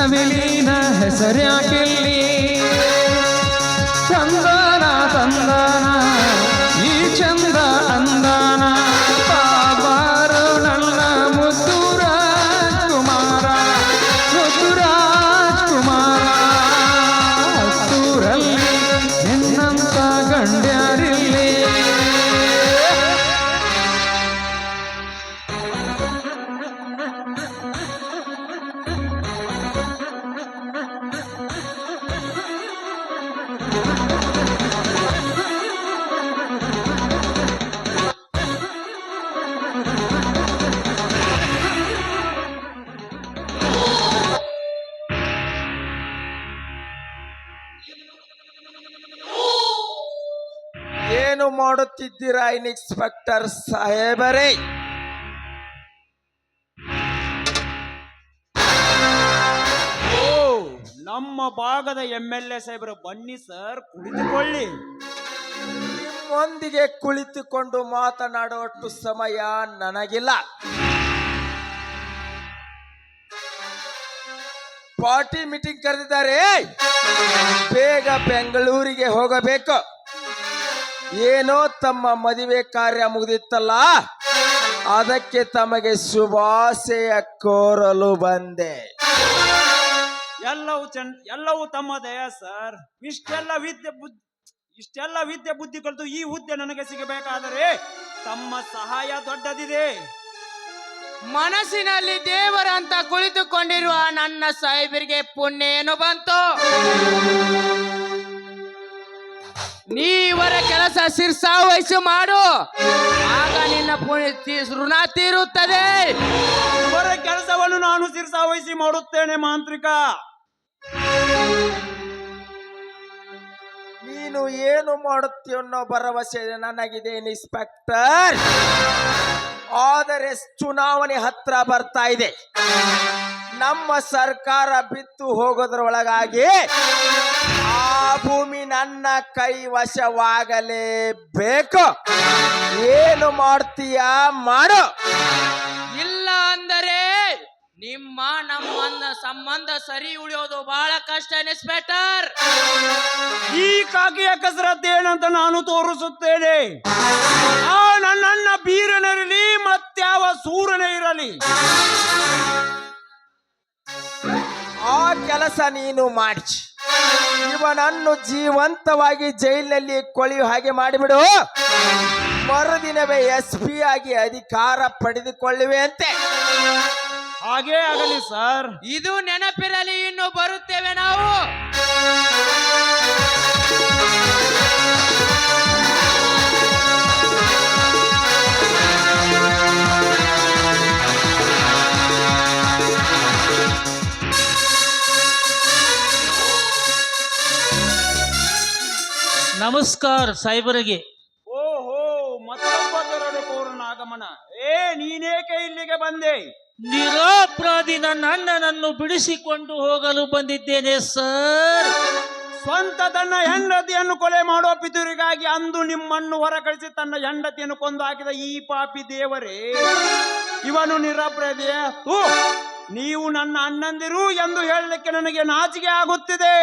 ನವಿಲಿನ ಹೆಸರ್ಯಾಕಿಲ್ಲಿ ಚಂದನ ತಂದನ ಈ ಚಂದ ಅಂದನ ಬಾಬಾರು ನನ್ನ ಮುದ್ದು ರಾಜ್ಕುಮಾರ ಹತ್ತೂರಲ್ಲಿ ನಿನ್ನಂತ ಗಂಡ್ಯಾರಿಲ್ಲಿ. ಏನು ಮಾಡುತ್ತಿದ್ದೀರಾ ಇನ್ಸ್ಪೆಕ್ಟರ್ ಸಾಹೇಬರೇ? ನಮ್ಮ ಭಾಗದ MLA ಸಾಹೇಬರು ಬನ್ನಿ ಸರ್, ಕುಳಿತುಕೊಳ್ಳಿ. ನಿಮ್ಮೊಂದಿಗೆ ಕುಳಿತುಕೊಂಡು ಮಾತನಾಡುವಷ್ಟು ಸಮಯ ನನಗಿಲ್ಲ. ಪಾರ್ಟಿ ಮೀಟಿಂಗ್ ಕರೆದಿದ್ದಾರೆ, ಬೇಗ ಬೆಂಗಳೂರಿಗೆ ಹೋಗಬೇಕು. ಏನೋ ತಮ್ಮ ಮದುವೆ ಕಾರ್ಯ ಮುಗಿದಿತ್ತಲ್ಲ, ಅದಕ್ಕೆ ತಮಗೆ ಶುಭಾಶಯ ಕೋರಲು ಬಂದೆ. ಎಲ್ಲವೂ ತಮ್ಮ ದಯ ಸರ್. ಇಷ್ಟೆಲ್ಲ ವಿದ್ಯೆ ಬುದ್ಧಿ ಕಲಿತು ಈ ಹುದ್ದೆ ನನಗೆ ಸಿಗಬೇಕಾದರೆ ತಮ್ಮ ಸಹಾಯ ದೊಡ್ಡದಿದೆ. ಮನಸ್ಸಿನಲ್ಲಿ ದೇವರಂತ ಕುಳಿತುಕೊಂಡಿರುವ ನನ್ನ ಸಾಹೇಬರಿಗೆ ಪುಣ್ಯ ಏನು ಬಂತು? ನೀವರ ಕೆಲಸ ಶಿರ್ಸಾವಹಿಸಿ ಮಾಡು, ಆಗ ನಿನ್ನ ಪುಣ್ಯ ಋಣ ತೀರುತ್ತದೆ. ಇವರ ಕೆಲಸವನ್ನು ನಾನು ಶಿರ್ಸಾವಹಿಸಿ ಮಾಡುತ್ತೇನೆ ಮಾಂತ್ರಿಕ. ನೀನು ಏನು ಮಾಡುತ್ತೀಯ ಅನ್ನೋ ಭರವಸೆ ನನಗಿದೆ ಇನ್ಸ್ಪೆಕ್ಟರ್. ಆದರೆ ಚುನಾವಣೆ ಹತ್ರ ಬರ್ತಾ ಇದೆ. ನಮ್ಮ ಸರ್ಕಾರ ಬಿತ್ತು ಹೋಗೋದ್ರೊಳಗಾಗಿ ಆ ಭೂಮಿ ನನ್ನ ಕೈ ವಶವಾಗಲೇಬೇಕು. ಏನು ಮಾಡ್ತೀಯ ಮಾಡು. ಇಲ್ಲ ಅಂದರೆ ನಿಮ್ಮ ನಮ್ಮ ಸಂಬಂಧ ಸರಿ ಉಳಿಯೋದು ಬಹಳ ಕಷ್ಟ ಇನ್ಸ್ಪೆಕ್ಟರ್. ಈ ಕಾಕಿಯ ಕಸರತ್ತು ಏನಂತ ನಾನು ತೋರಿಸುತ್ತೇನೆ. ಆ ನನ್ನ ಬೀರನಿರಲಿ ಮತ್ಯಾವ ಸೂರನೇ ಇರಲಿ, ಆ ಕೆಲಸ ನೀನು ಮಾಡಿ ಇವನನ್ನು ಜೀವಂತವಾಗಿ ಜೈಲಿನಲ್ಲಿ ಕೊಳೆಯುವ ಹಾಗೆ ಮಾಡಿಬಿಡು. ಮರುದಿನವೇ SP ಆಗಿ ಅಧಿಕಾರ ಪಡೆದುಕೊಳ್ಳುವೆ ಅಂತೆ. ಹಾಗೇ ಆಗಲಿ ಸರ್. ಇದು ನೆನಪಿರಲಿ, ಇನ್ನು ಬರುತ್ತೇವೆ ನಾವು. ನಮಸ್ಕಾರ ಸಾಹೇಬರಿಗೆ. ಓಹೋ, ಮತ್ತೊಬ್ಬ ದರೋಡೆಕೋರನ ಆಗಮನ. ನೀನೇಕೆ ಇಲ್ಲಿಗೆ ಬಂದೆ? ನಿರಪರಾಧಿ ನನ್ನ ಅಣ್ಣನನ್ನು ಬಿಡಿಸಿಕೊಂಡು ಹೋಗಲು ಬಂದಿದ್ದೇನೆ ಸರ್. ಸ್ವಂತ ತನ್ನ ಹೆಂಡತಿಯನ್ನು ಕೊಲೆ ಮಾಡುವ ಪಿತೂರಿಗಾಗಿ ಅಂದು ನಿಮ್ಮನ್ನು ಹೊರ ಕಳಿಸಿ ತನ್ನ ಹೆಂಡತಿಯನ್ನು ಕೊಂದು ಹಾಕಿದ ಈ ಪಾಪಿ ದೇವರೇ, ಇವನು ನಿರಪರಾಧಿಯ? ನೀವು ನನ್ನ ಅಣ್ಣಂದಿರು ಎಂದು ಹೇಳಲಿಕ್ಕೆ ನನಗೆ ನಾಚಿಕೆ ಆಗುತ್ತಿದೆ.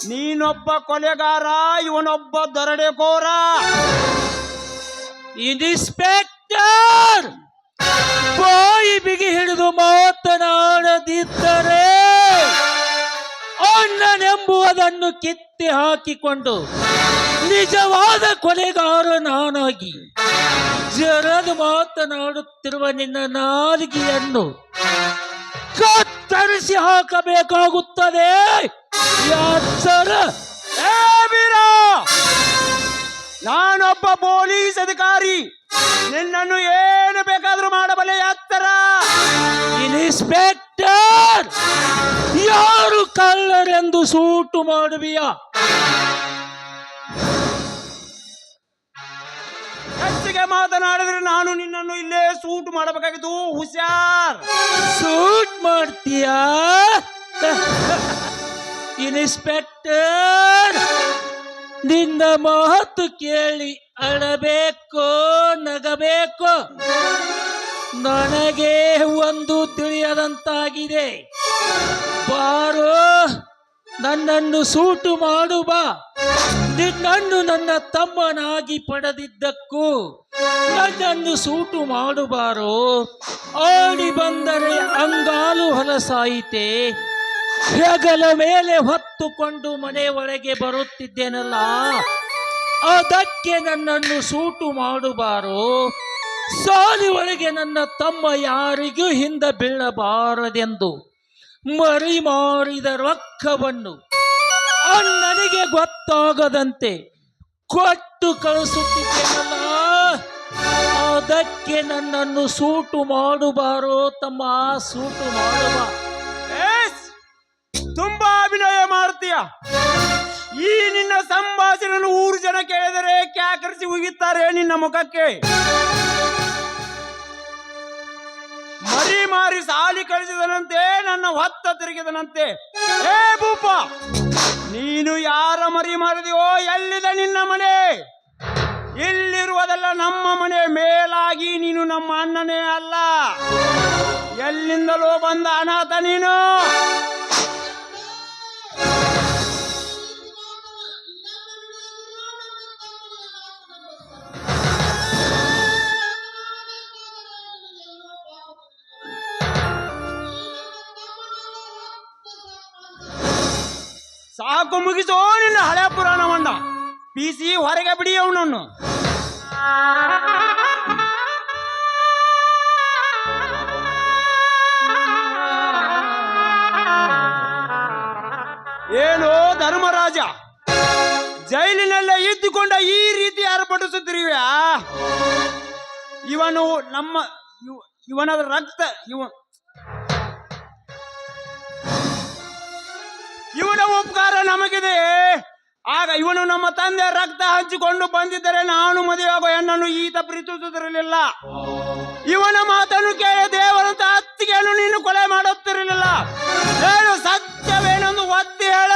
ನೀನೊಬ್ಬ ಕೊಲೆಗಾರ, ಇವನೊಬ್ಬ ದರೋಡೆಕೋರ. ಇನ್ಸ್ಪೆಕ್ಟರ್, ಬಾಯಿ ಬಿಗಿ ಹಿಡಿದು ಮಾತನಾಡದಿದ್ದರೆ ಅಣ್ಣನೆಂಬುವುದನ್ನು ಕಿತ್ತಿ ಹಾಕಿಕೊಂಡು ನಿಜವಾದ ಕೊಲೆಗಾರ ನಾನಾಗಿ ಜರದು ಮಾತನಾಡುತ್ತಿರುವ ನಿನ್ನ ನಾಲಿಗೆಯನ್ನು ಕತ್ತರಿಸಿ ಹಾಕಬೇಕಾಗುತ್ತದೆ. ಯಾಚರ ನಾನೊಬ್ಬ ಪೊಲೀಸ್ ಅಧಿಕಾರಿ, ನಿನ್ನನ್ನು ಏನು ಬೇಕಾದ್ರೂ ಮಾಡಬಲ್ಲೆ. ಎತ್ತರ ಇನ್ಸ್ಪೆಕ್ಟರ್, ಯಾರು ಕಳ್ಳರೆಂದು ಸೂಟು ಮಾಡುವಿಯಾ? ಹೆಚ್ಚಿಗೆ ಮಾತನಾಡಿದ್ರೆ ನಾನು ನಿನ್ನನ್ನು ಇಲ್ಲೇ ಸೂಟ್ ಮಾಡಬೇಕಾಗಿತ್ತು. ಹುಷಾರ್. ಸೂಟ್ ಮಾಡ್ತೀಯಾ ಇನ್ಸ್ಪೆಕ್ಟರ್? ನಿನ್ನ ಮಾತು ಕೇಳಿ ಅಳಬೇಕೋ ನಗಬೇಕೋ ನನಗೆ ಒಂದು ತಿಳಿಯದಂತಾಗಿದೆ. ಬಾರೋ, ನನ್ನನ್ನು ಸೂಟು ಮಾಡು ಬಾ. ನಿನ್ನನ್ನು ನನ್ನ ತಮ್ಮನಾಗಿ ಪಡೆದಿದ್ದಕ್ಕೂ ನನ್ನನ್ನು ಸೂಟು ಮಾಡುಬಾರೋ. ಆಡಿ ಬಂದರೆ ಅಂಗಾಲು ಹೊಲಸಾಯಿತೆ. ಹೆಗಲ ಮೇಲೆ ಹೊತ್ತುಕೊಂಡು ಮನೆ ಒಳಗೆ ಬರುತ್ತಿದ್ದೇನಲ್ಲ, ಅದಕ್ಕೆ ನನ್ನನ್ನು ಸೂಟು ಮಾಡುಬಾರೋ. ಸಾಲಿ ಒಳಗೆ ನನ್ನ ತಮ್ಮ ಯಾರಿಗೂ ಹಿಂದೆ ಬೀಳಬಾರದೆಂದು ಮರಿ ಮಾರಿದ ರೊಕ್ಕವನ್ನು ಅಣ್ಣನಿಗೆ ಗೊತ್ತಾಗದಂತೆ ಕೊಟ್ಟು ಕಳಿಸುತ್ತಿದ್ದೇನಲ್ಲ, ಅದಕ್ಕೆ ನನ್ನನ್ನು ಸೂಟು ಮಾಡುಬಾರೋ ತಮ್ಮ, ಸೂಟು ಮಾಡುವ. ಏಸ್! ತುಂಬಾ ಅಭಿನಯ ಮಾಡ್ತೀಯ. ಈ ನಿನ್ನ ಸಂಭಾಷಣೆಯನ್ನು ಊರು ಜನ ಕೇಳಿದರೆ ಕ್ಯಾಕರಿಸಿ ಉಗಿತಾರೆ ನಿನ್ನ ಮುಖಕ್ಕೆ. ಮರಿ ಮಾರಿ ಸಾಲಿ ಕಳಿಸಿದನಂತೆ, ನನ್ನ ಹೊತ್ತ ತಿರುಗಿದನಂತೆ. ಏ ಭೂಪ, ನೀನು ಯಾರ ಮರಿ ಮಾರಿದೆಯೋ? ಎಲ್ಲಿದೆ ನಿನ್ನ ಮನೆ? ಇಲ್ಲಿರುವುದೆಲ್ಲ ನಮ್ಮ ಮನೆ. ಮೇಲಾಗಿ ನೀನು ನಮ್ಮ ಅಣ್ಣನೇ ಅಲ್ಲ. ಎಲ್ಲಿಂದಲೋ ಬಂದ ಅನಾಥ ನೀನು. ಸಾಕು, ಮುಗಿಸೋ ನಿನ್ನ ಹಳೆ ಪುರಾಣವನ್ನ. ಪೀಸಿ ಹೊರಗೆ ಬಿಡಿ ಅವನನ್ನು. ಏನೋ ಧರ್ಮರಾಜ, ಜೈಲಿನಲ್ಲೇ ಇದ್ದುಕೊಂಡ ಈ ರೀತಿ ಆರ್ಭಟಿಸುತ್ತಿರುವ್ಯಾ? ಇವನು ನಮ್ಮ ಇವನ ರಕ್ತ ಇವನ ಉಪಕಾರ ನಮಗಿದೆ. ಆಗ ಇವನು ನಮ್ಮ ತಂದೆ ರಕ್ತ ಹಂಚಿಕೊಂಡು ಬಂದಿದ್ದರೆ ನಾನು ಮದುವೆಯಾಗೋ ಹೆಣ್ಣನ್ನು ಈತ ಪ್ರೀತಿಸುತ್ತಿರಲಿಲ್ಲ. ಇವನ ಮಾತನ್ನು ಕೇಳಿ ದೇವರಂತ ಅತ್ತಿಗೆಯನ್ನು ನೀನು ಕೊಲೆ ಮಾಡುತ್ತಿರಲಿಲ್ಲ. ಹೇಳು, ಸತ್ಯವೇನೆಂದು ಒತ್ತಿ ಹೇಳ.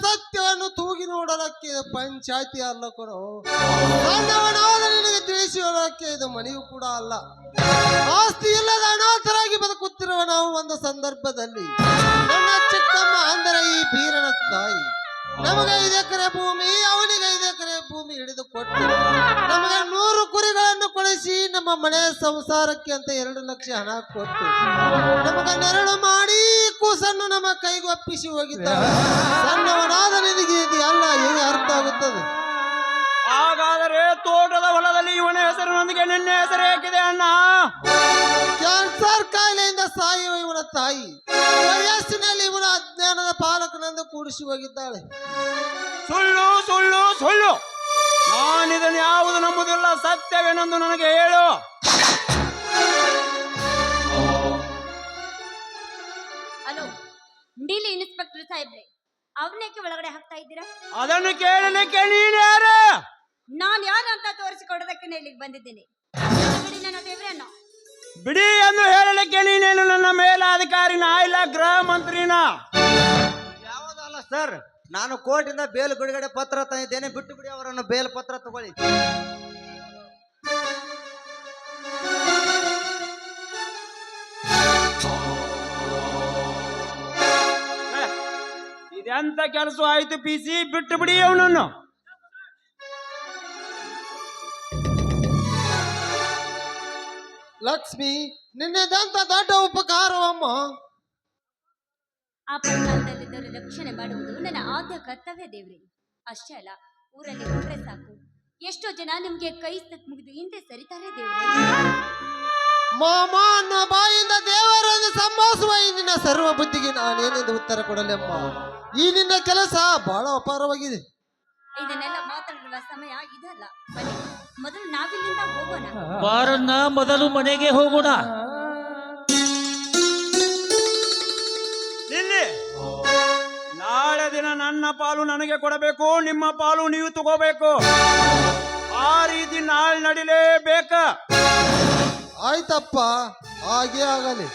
ಸತ್ಯವನ್ನು ತೂಗಿ ನೋಡಲಕ್ಕೆ ಪಂಚಾಯತಿ ಅಲ್ಲ ಕೊಡು. ಸಣ್ಣವನಾದ ನಿನಗೆ ತಿಳಿಸಿ ಹೇಳೋಕ್ಕೆ ಇದು ಮನೆಯೂ ಕೂಡ ಅಲ್ಲ. ಆಸ್ತಿ ಇಲ್ಲದ ಅನಾಥರಾಗಿ ಬದುಕುತ್ತಿರುವ ನಾವು ಒಂದು ಸಂದರ್ಭದಲ್ಲಿ ನನ್ನ ಚಿಕ್ಕಮ್ಮ ಅಂದರೆ ಈ ಬೀರನ ತಾಯಿ ನಮಗೆ 5 ಎಕರೆ ಭೂಮಿ, ಅವನಿಗೆ 5 ಎಕರೆ ಭೂಮಿ ಹಿಡಿದು ಕೊಟ್ಟು ನಮಗೆ 100 ಕುರಿಗಳನ್ನು ಕೊಡಿಸಿ ನಮ್ಮ ಮನೆ ಸಂಸಾರಕ್ಕೆ ಅಂತ 2 ಲಕ್ಷ ಹಣ ಕೊಟ್ಟು ನಮಗೆ ನೆರಳು ಮಾಡಿ ಕೂಸನ್ನು ನಮ್ಮ ಕೈಗೆ ಒಪ್ಪಿಸಿ ಹೋಗಿದ್ದಾರೆ. ಸಣ್ಣವನಾದ ನಿನಗೆ ಇದು ಎಲ್ಲ ಹೇಗೆ ಅರ್ಥ ಆಗುತ್ತದೆ? ಹಾಗಾದರೆ ತೋಟದ ಹೊಲದಲ್ಲಿ ಇವನ ಹೆಸರಿನೊಂದಿಗೆ ನಿನ್ನ ಹೆಸರು ಏಕಿದೆ ಅಣ್ಣ? ಕ್ಯಾನ್ಸರ್ ಕಾಯಿಲೆಯಿಂದ ಸಾಯುವ ಇವನ ತಾಯಿ ವಯಸ್ಸಿನಲ್ಲಿ ಇವನ ಅಜ್ಞಾನದ ಪಾಲಕನೆಂದು ಕೂಡಿಸಿ ಹೋಗಿದ್ದಾಳೆ. ಸುಳ್ಳು ಸುಳ್ಳು ಸುಳ್ಳು. ನಾನಿದನ್ನು ಯಾವುದು ನಂಬುದಿಲ್ಲ. ಸತ್ಯವೇನೆಂದು ನನಗೆ ಹೇಳು. ಹಲೋ, ಡೀಲಿ ಇನ್ಸ್ಪೆಕ್ಟರ್ ಸಾಹೇಬ್ರೆ, ಅವ್ರನ್ನೇಕೆ ಒಳಗಡೆ ಹಾಕ್ತಾ ಇದ್ದೀರಾ? ಅದನ್ನು ಕೇಳಲಿಕ್ಕೆ ನೀನು ಯಾರು? ನಾನು ಯಾರು ಅಂತ ತೋರಿಸಿಕೊಡೋದಕ್ಕೆ ಇಲ್ಲಿಗೆ ಬಂದಿದ್ದೀನಿ. ಬಿಡಿ ನನ್ನ ದೇವ್ರನ್ನ. ಬಿಡಿ ಎಂದು ಹೇಳಲಿಕ್ಕೆ ನೀನೇನು ನನ್ನ ಮೇಲಾಧಿಕಾರಿನ ಇಲ್ಲ ಗೃಹ ಮಂತ್ರಿನ? ಯಾವುದಲ್ಲ ಸರ್, ನಾನು ಕೋರ್ಟಿಂದ ಬೇಲ್ ಬಿಡುಗಡೆ ಪತ್ರ ತಂದಿದ್ದೇನೆ. ಬಿಟ್ಟು ಬಿಡಿ ಅವರನ್ನು, ಬೇಲ್ ಪತ್ರ ತಗೊಳ್ಳಿ. ಇದೆಂತ ಕೆಲಸ ಆಯ್ತು ಪಿಸಿ? ಬಿಟ್ಟು ಬಿಡಿ ಅವನನ್ನು. ಲಕ್ಷ್ಮಿ, ನಿನ್ನೆದಂತ ದೊಡ್ಡ ಉಪಕಾರವಮ್ಮ. ಆ ಪರಿಣಾಮದಲ್ಲಿದ್ದವರ ರಕ್ಷಣೆ ಮಾಡುವುದು ನನ್ನ ಆದ್ಯ ಕರ್ತವ್ಯ ದೇವ್ರಿ. ಅಷ್ಟೇ ಅಲ್ಲ, ಊರಲ್ಲಿ ಹೊರರೆ ಸಾಕು, ಎಷ್ಟೋ ಜನ ನಿಮ್ಗೆ ಕೈ ಮುಗಿದು ಹಿಂದೆ ಸರಿತಾರೆ ದೇವ್ರಿ. ಮಾಮ ಅನ್ನೋ ಬಾಯಿಂದ ದೇವರನ್ನು ಸಂಭಾಸುವ ಈ ನಿನ್ನ ಸರ್ವ ಬುದ್ಧಿಗೆ ನಾನೇನೆಂದು ಉತ್ತರ ಕೊಡಲೆಮ್ಮ? ಈ ನಿನ್ನ ಕೆಲಸ ಬಹಳ ಅಪಾರವಾಗಿದೆ. ಇದನ್ನೆಲ್ಲ ಮಾತಾಡಿರುವ ಸಮಯ ಇದಲ್ಲ. ಬನ್ನಿ, ಮೊದಲು ನಾವಿಲ್ಲಿಂದ ಹೋಗೋಣ. ಬಾರನ್ನ, ಮೊದಲು ಮನೆಗೆ ಹೋಗೋಣ. ಇಲ್ಲಿ ನಾಳೆ ದಿನ ನನ್ನ ಪಾಲು ನನಗೆ ಕೊಡಬೇಕು, ನಿಮ್ಮ ಪಾಲು ನೀವು ತಗೋಬೇಕು. ಆ ರೀತಿ ನಾಳೆ ನಡಿಲೇಬೇಕ. ಆಯ್ತಪ್ಪ, ಹಾಗೆ ಆಗಲಿ.